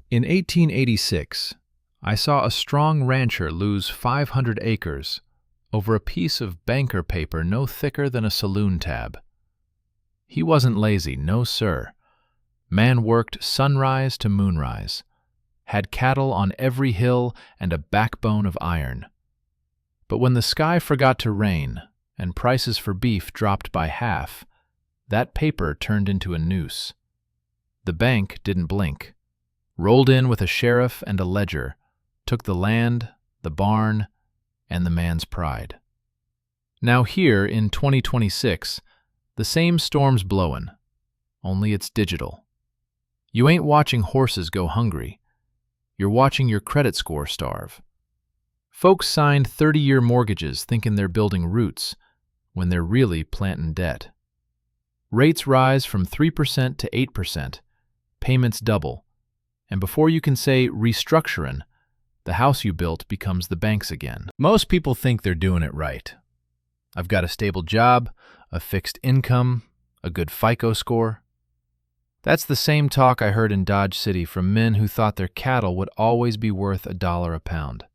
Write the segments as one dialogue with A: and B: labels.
A: In 1886, I saw a strong rancher lose 500 acres over a piece of banker paper no thicker than a saloon tab. He wasn't lazy, no sir. Man worked sunrise to moonrise, had cattle on every hill and a backbone of iron. But when the sky forgot to rain and prices for beef dropped by half, that paper turned into a noose. The bank didn't blink, rolled in with a sheriff and a ledger, took the land, the barn, and the man's pride. Now here in 2026, the same storm's blowin', only it's digital. You ain't watching horses go hungry. You're watching your credit score starve. Folks signed 30-year mortgages thinking they're building roots when they're really planting debt. Rates rise from 3% to 8%, payments double, and before you can say restructuring, the house you built becomes the bank's again. Most people think they're doing it right. I've got a stable job, a fixed income, a good FICO score. That's the same talk I heard in Dodge City from men who thought their cattle would always be worth $1 a pound.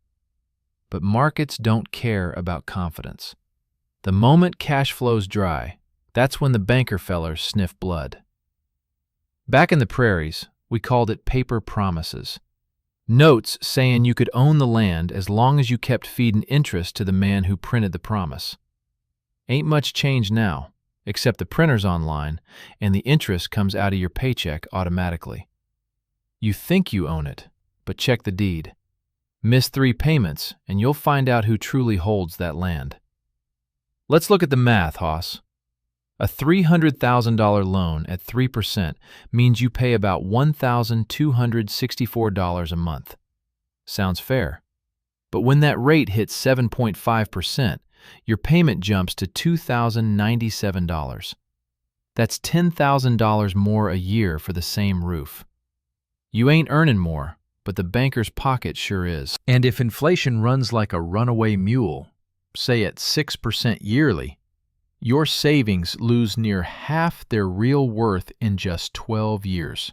A: But markets don't care about confidence. The moment cash flows dry, that's when the banker fellers sniff blood. Back in the prairies, we called it paper promises. Notes saying you could own the land as long as you kept feeding interest to the man who printed the promise. Ain't much change now, except the printer's online and the interest comes out of your paycheck automatically. You think you own it, but check the deed. Miss 3 payments and you'll find out who truly holds that land. Let's look at the math, Hoss. A $300,000 loan at 3% means you pay about $1,264 a month. Sounds fair. But when that rate hits 7.5%, your payment jumps to $2,097. That's $10,000 more a year for the same roof. You ain't earning more, but the banker's pocket sure is. And if inflation runs like a runaway mule, say at 6% yearly, your savings lose near half their real worth in just 12 years.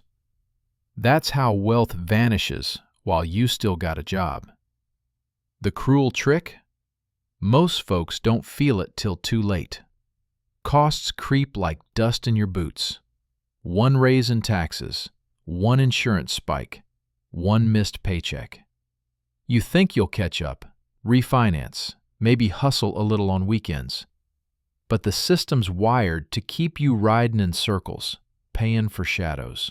A: That's how wealth vanishes while you still got a job. The cruel trick? Most folks don't feel it till too late. Costs creep like dust in your boots. One raise in taxes, one insurance spike, one missed paycheck. You think you'll catch up, refinance, maybe hustle a little on weekends. But the system's wired to keep you riding in circles, paying for shadows.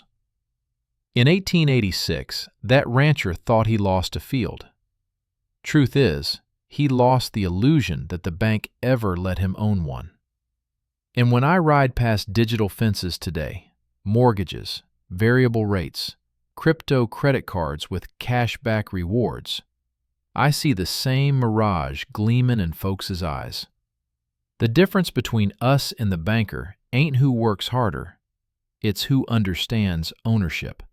A: In 1886, that rancher thought he lost a field. Truth is, he lost the illusion that the bank ever let him own one. And when I ride past digital fences today, mortgages, variable rates, crypto credit cards with cashback rewards, I see the same mirage gleaming in folks' eyes. The difference between us and the banker ain't who works harder, it's who understands ownership.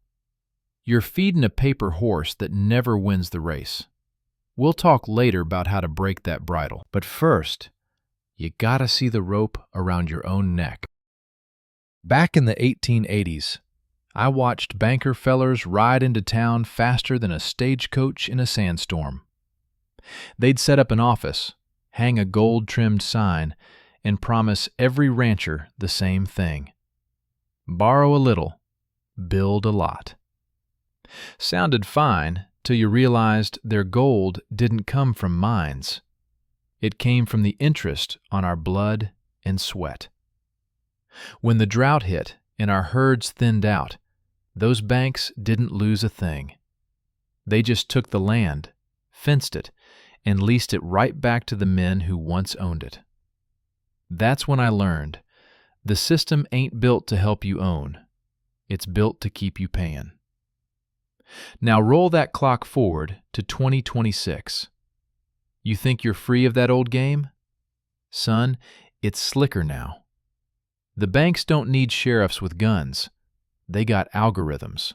A: You're feeding a paper horse that never wins the race. We'll talk later about how to break that bridle, but first, you gotta see the rope around your own neck. Back in the 1880s, I watched banker fellers ride into town faster than a stagecoach in a sandstorm. They'd set up an office, hang a gold-trimmed sign, and promise every rancher the same thing. Borrow a little, build a lot. Sounded fine till you realized their gold didn't come from mines. It came from the interest on our blood and sweat. When the drought hit and our herds thinned out, those banks didn't lose a thing. They just took the land, fenced it, and leased it right back to the men who once owned it. That's when I learned the system ain't built to help you own. It's built to keep you paying. Now roll that clock forward to 2026. You think you're free of that old game? Son, it's slicker now. The banks don't need sheriffs with guns. They got algorithms.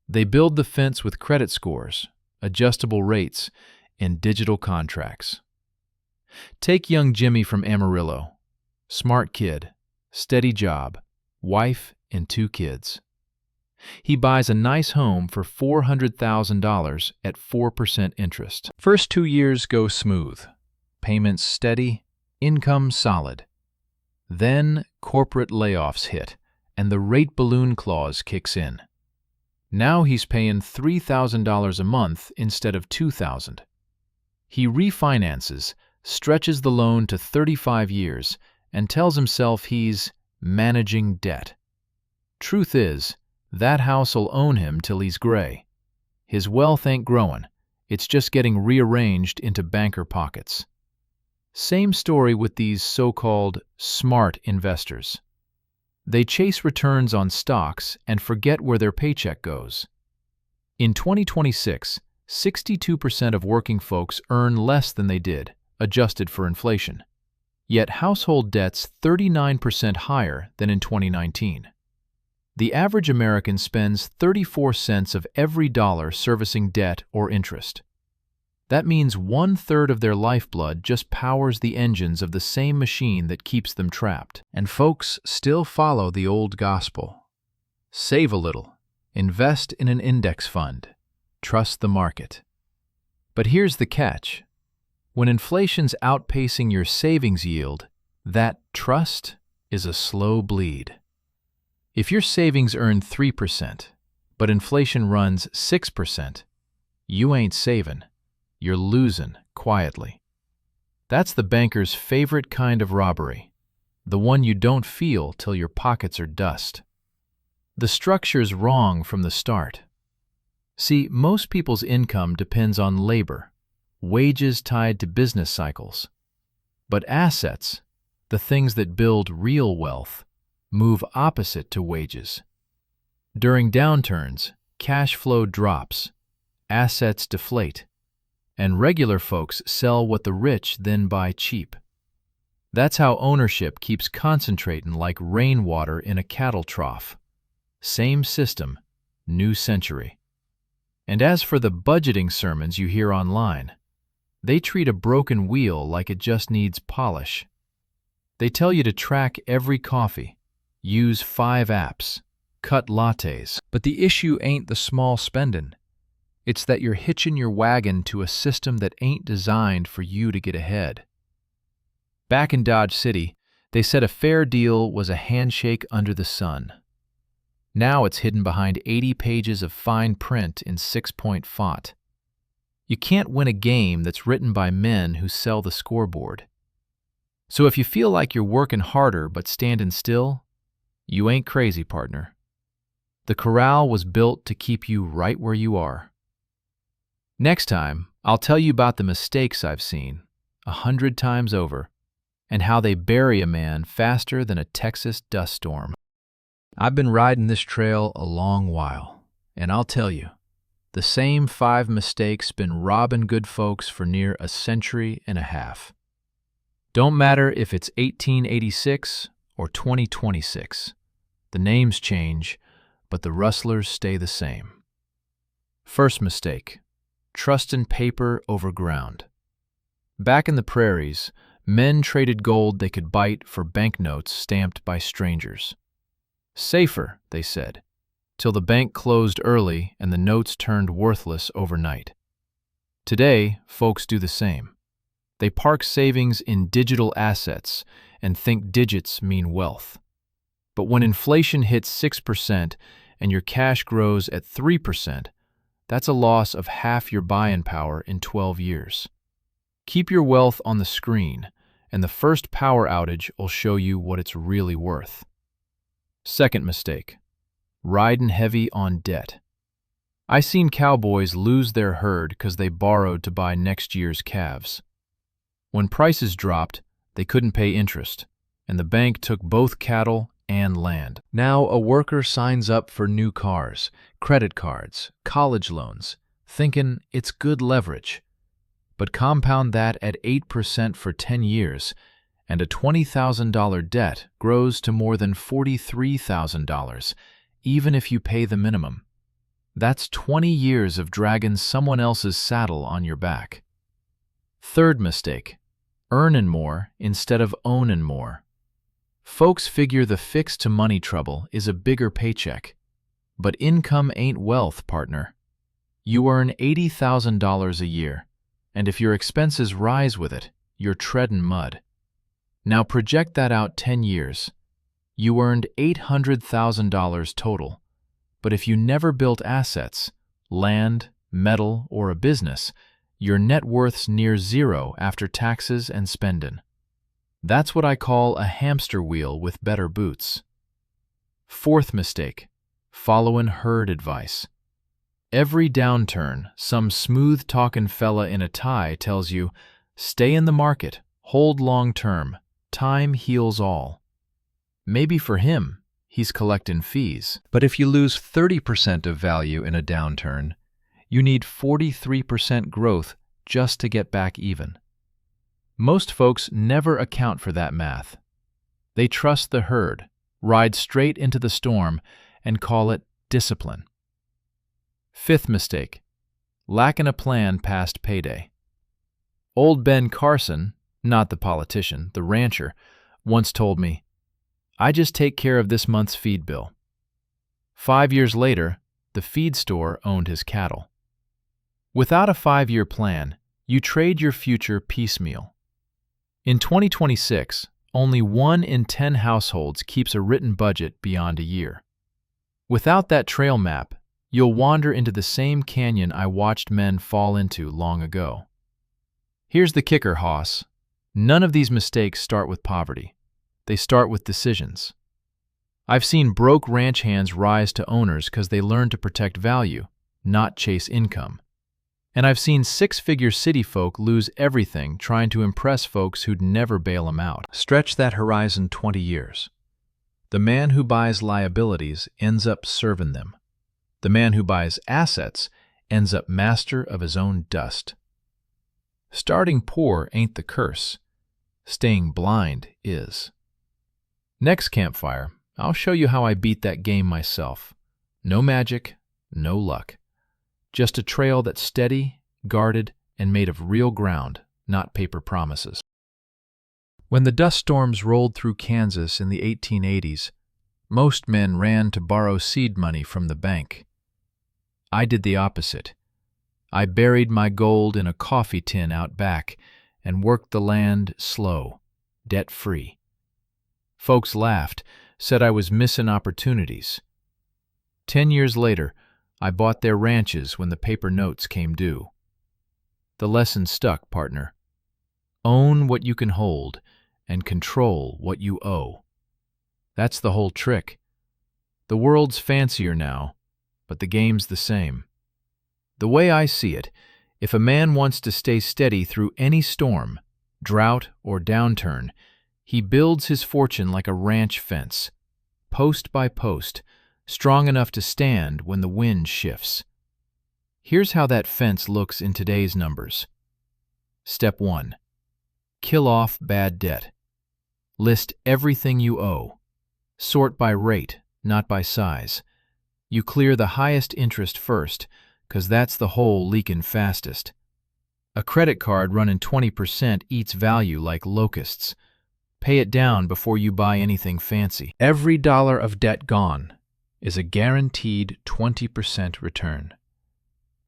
A: They build the fence with credit scores, adjustable rates, and digital contracts. Take young Jimmy from Amarillo. Smart kid, steady job, wife and 2 kids. He buys a nice home for $400,000 at 4% interest. First 2 years go smooth. Payments steady, income solid. Then corporate layoffs hit, and the rate balloon clause kicks in. Now he's paying $3,000 a month instead of $2,000. He refinances, stretches the loan to 35 years, and tells himself he's managing debt. Truth is, that house'll own him till he's gray. His wealth ain't growing, it's just getting rearranged into banker pockets. Same story with these so-called smart investors. They chase returns on stocks and forget where their paycheck goes. In 2026, 62% of working folks earn less than they did, adjusted for inflation. Yet household debt's 39% higher than in 2019. The average American spends 34 cents of every dollar servicing debt or interest. That means 1/3 of their lifeblood just powers the engines of the same machine that keeps them trapped. And folks still follow the old gospel. Save a little, invest in an index fund, trust the market. But here's the catch. When inflation's outpacing your savings yield, that trust is a slow bleed. If your savings earn 3%, but inflation runs 6%, you ain't saving, you're losing quietly. That's the banker's favorite kind of robbery, the one you don't feel till your pockets are dust. The structure's wrong from the start. See, most people's income depends on labor, wages tied to business cycles. But assets, the things that build real wealth, move opposite to wages. During downturns, cash flow drops, assets deflate, and regular folks sell what the rich then buy cheap. That's how ownership keeps concentrating like rainwater in a cattle trough. Same system, new century. And as for the budgeting sermons you hear online, they treat a broken wheel like it just needs polish. They tell you to track every coffee, use 5 apps, cut lattes. But the issue ain't the small spendin'. It's that you're hitching your wagon to a system that ain't designed for you to get ahead. Back in Dodge City, they said a fair deal was a handshake under the sun. Now it's hidden behind 80 pages of fine print in 6-point font. You can't win a game that's written by men who sell the scoreboard. So if you feel like you're working harder but standing still, you ain't crazy, partner. The corral was built to keep you right where you are. Next time, I'll tell you about the mistakes I've seen, 100 times over, and how they bury a man faster than a Texas dust storm. I've been riding this trail a long while, and I'll tell you, the same 5 mistakes been robbing good folks for near a century and a half. Don't matter if it's 1886 or 2026. The names change, but the rustlers stay the same. First mistake, trusting paper over ground. Back in the prairies, men traded gold they could bite for banknotes stamped by strangers. Safer, they said, till the bank closed early and the notes turned worthless overnight. Today, folks do the same. They park savings in digital assets and think digits mean wealth. But when inflation hits 6% and your cash grows at 3%, that's a loss of half your buying power in 12 years. Keep your wealth on the screen, and the first power outage will show you what it's really worth. Second mistake, riding heavy on debt. I seen cowboys lose their herd because they borrowed to buy next year's calves. When prices dropped, they couldn't pay interest, and the bank took both cattle and land. Now a worker signs up for new cars, credit cards, college loans, thinking it's good leverage. But compound that at 8% for 10 years, and a $20,000 debt grows to more than $43,000, even if you pay the minimum. That's 20 years of dragging someone else's saddle on your back. Third mistake, earning more instead of owning more. Folks figure the fix to money trouble is a bigger paycheck. But income ain't wealth, partner. You earn $80,000 a year, and if your expenses rise with it, you're treading mud. Now project that out 10 years. You earned $800,000 total, but if you never built assets, land, metal, or a business, your net worth's near zero after taxes and spendin'. That's what I call a hamster wheel with better boots. Fourth mistake, followin' herd advice. Every downturn, some smooth-talkin' fella in a tie tells you, stay in the market, hold long term, time heals all. Maybe for him, he's collectin' fees. But if you lose 30% of value in a downturn, you need 43% growth just to get back even. Most folks never account for that math. They trust the herd, ride straight into the storm, and call it discipline. Fifth mistake, lacking a plan past payday. Old Ben Carson, not the politician, the rancher, once told me, I just take care of this month's feed bill. 5 years later, the feed store owned his cattle. Without a 5-year plan, you trade your future piecemeal. In 2026, only 1 in 10 households keeps a written budget beyond a year. Without that trail map, you'll wander into the same canyon I watched men fall into long ago. Here's the kicker, hoss. None of these mistakes start with poverty. They start with decisions. I've seen broke ranch hands rise to owners because they learned to protect value, not chase income. And I've seen 6-figure city folk lose everything trying to impress folks who'd never bail them out. Stretch that horizon 20 years. The man who buys liabilities ends up serving them. The man who buys assets ends up master of his own dust. Starting poor ain't the curse. Staying blind is. Next campfire, I'll show you how I beat that game myself. No magic, no luck. Just a trail that's steady, guarded, and made of real ground, not paper promises. When the dust storms rolled through Kansas in the 1880s, most men ran to borrow seed money from the bank. I did the opposite. I buried my gold in a coffee tin out back and worked the land slow, debt-free. Folks laughed, said I was missing opportunities. 10 years later, I bought their ranches when the paper notes came due. The lesson stuck, partner. Own what you can hold and control what you owe. That's the whole trick. The world's fancier now, but the game's the same. The way I see it, if a man wants to stay steady through any storm, drought or downturn, he builds his fortune like a ranch fence, post by post, strong enough to stand when the wind shifts. Here's how that fence looks in today's numbers. Step 1. Kill off bad debt. List everything you owe. Sort by rate, not by size. You clear the highest interest first, 'cause that's the hole leaking fastest. A credit card running 20% eats value like locusts. Pay it down before you buy anything fancy. Every dollar of debt gone is a guaranteed 20% return.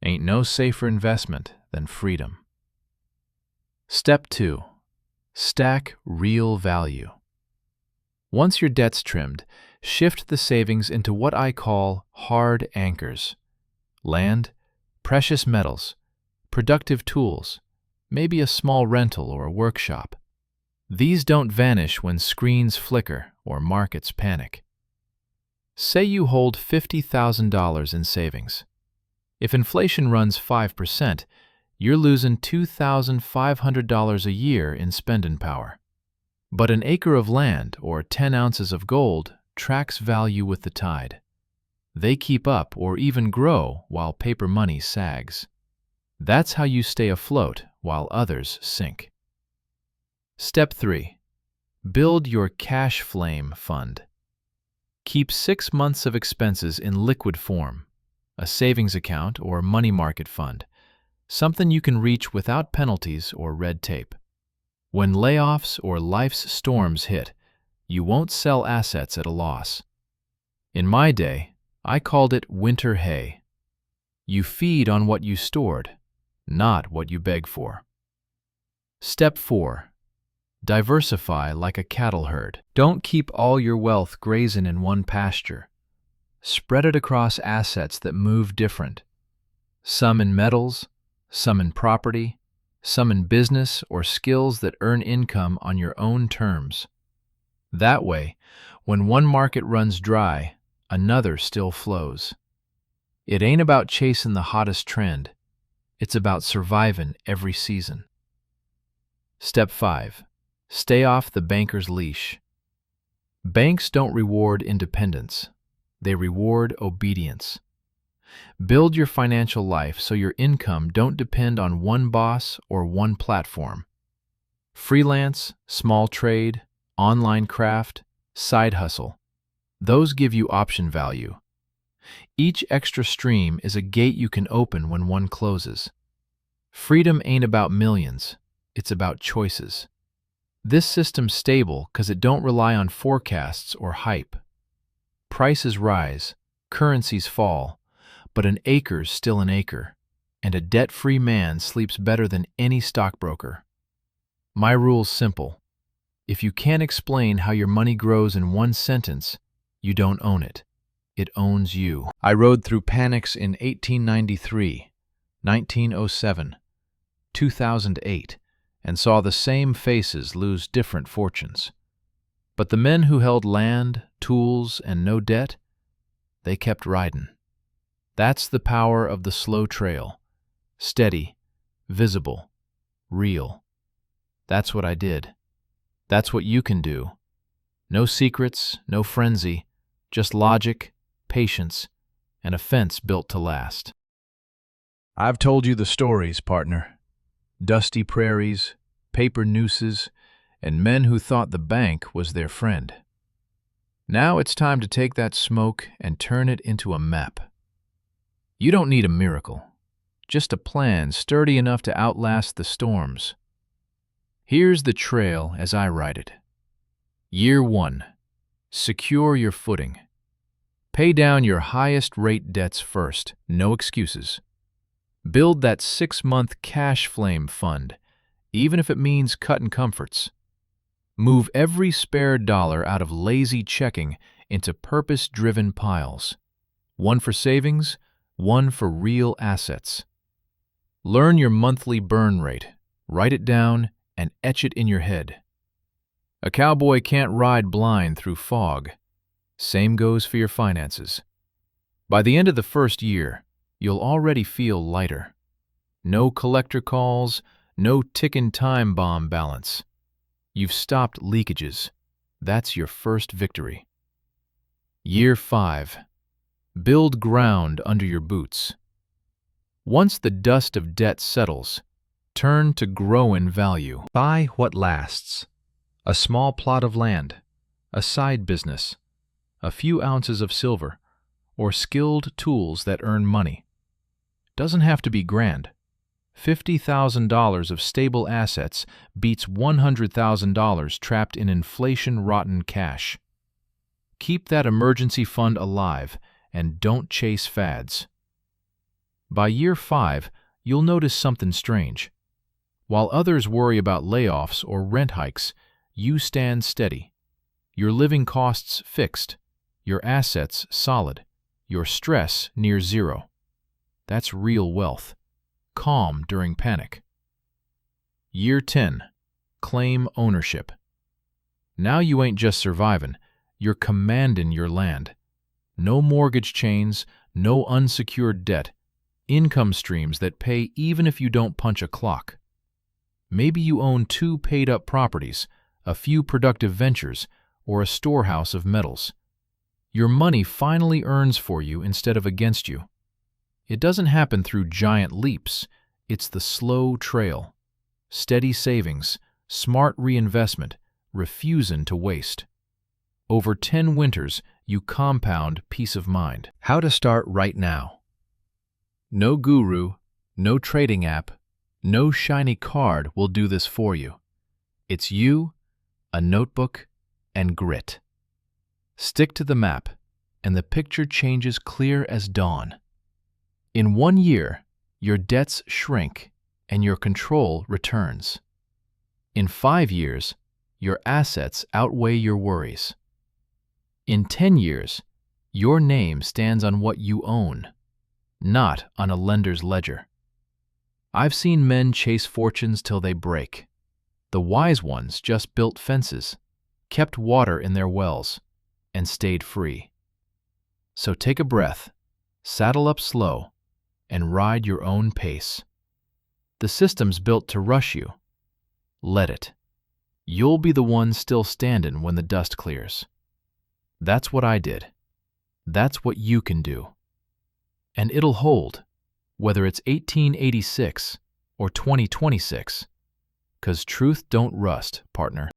A: Ain't no safer investment than freedom. Step 2. Stack real value. Once your debt's trimmed, shift the savings into what I call hard anchors. Land, precious metals, productive tools, maybe a small rental or a workshop. These don't vanish when screens flicker or markets panic. Say you hold $50,000 in savings. If inflation runs 5%, you're losing $2,500 a year in spending power. But an acre of land or 10 ounces of gold tracks value with the tide. They keep up or even grow while paper money sags. That's how you stay afloat while others sink. Step 3. Build your cash flame fund. Keep 6 months of expenses in liquid form, a savings account or money market fund, something you can reach without penalties or red tape. When layoffs or life's storms hit, you won't sell assets at a loss. In my day, I called it winter hay. You feed on what you stored, not what you beg for. Step 4. Diversify like a cattle herd. Don't keep all your wealth grazing in one pasture. Spread it across assets that move different. Some in metals, some in property, some in business or skills that earn income on your own terms. That way, when one market runs dry, another still flows. It ain't about chasing the hottest trend. It's about surviving every season. Step 5. Stay off the banker's leash. Banks don't reward independence. They reward obedience. Build your financial life so your income don't depend on one boss or one platform. Freelance, small trade, online craft, side hustle. Those give you option value. Each extra stream is a gate you can open when one closes. Freedom ain't about millions, it's about choices. This system's stable because it don't rely on forecasts or hype. Prices rise, currencies fall, but an acre's still an acre, and a debt-free man sleeps better than any stockbroker. My rule's simple. If you can't explain how your money grows in one sentence, you don't own it. It owns you. I rode through panics in 1893, 1907, 2008, and saw the same faces lose different fortunes. But the men who held land, tools, and no debt, they kept riding. That's the power of the slow trail. Steady, visible, real. That's what I did. That's what you can do. No secrets, no frenzy, just logic, patience, and a fence built to last. I've told you the stories, partner. Dusty prairies, paper nooses, and men who thought the bank was their friend. Now it's time to take that smoke and turn it into a map. You don't need a miracle, just a plan sturdy enough to outlast the storms. Here's the trail as I write it. Year 1. Secure your footing. Pay down your highest rate debts first, no excuses. Build that 6-month cash flame fund, even if it means cutting comforts. Move every spare dollar out of lazy checking into purpose-driven piles. One for savings, one for real assets. Learn your monthly burn rate, write it down, and etch it in your head. A cowboy can't ride blind through fog. Same goes for your finances. By the end of the first year, you'll already feel lighter. No collector calls, no ticking time bomb balance. You've stopped leakages. That's your first victory. Year 5. Build ground under your boots. Once the dust of debt settles, turn to grow in value. Buy what lasts. A small plot of land, a side business, a few ounces of silver, or skilled tools that earn money. Doesn't have to be grand. $50,000 of stable assets beats $100,000 trapped in inflation-rotten cash. Keep that emergency fund alive and don't chase fads. By year 5, you'll notice something strange. While others worry about layoffs or rent hikes, you stand steady. Your living costs fixed, your assets solid, your stress near zero. That's real wealth. Calm during panic. Year 10. Claim ownership. Now you ain't just surviving, you're commanding your land. No mortgage chains, no unsecured debt, income streams that pay even if you don't punch a clock. Maybe you own 2 paid-up properties, a few productive ventures, or a storehouse of metals. Your money finally earns for you instead of against you. It doesn't happen through giant leaps. It's the slow trail. Steady savings, smart reinvestment, refusing to waste. Over 10 winters, you compound peace of mind. How to start right now. No guru, no trading app, no shiny card will do this for you. It's you, a notebook, and grit. Stick to the map. and the picture changes clear as dawn. In 1 year, your debts shrink and your control returns. In 5 years, your assets outweigh your worries. In 10 years, your name stands on what you own, not on a lender's ledger. I've seen men chase fortunes till they break. The wise ones just built fences, kept water in their wells, and stayed free. So take a breath, saddle up slow, and ride your own pace. The system's built to rush you. Let it. You'll be the one still standing when the dust clears. That's what I did. That's what you can do. And it'll hold, whether it's 1886 or 2026, 'cause truth don't rust, partner.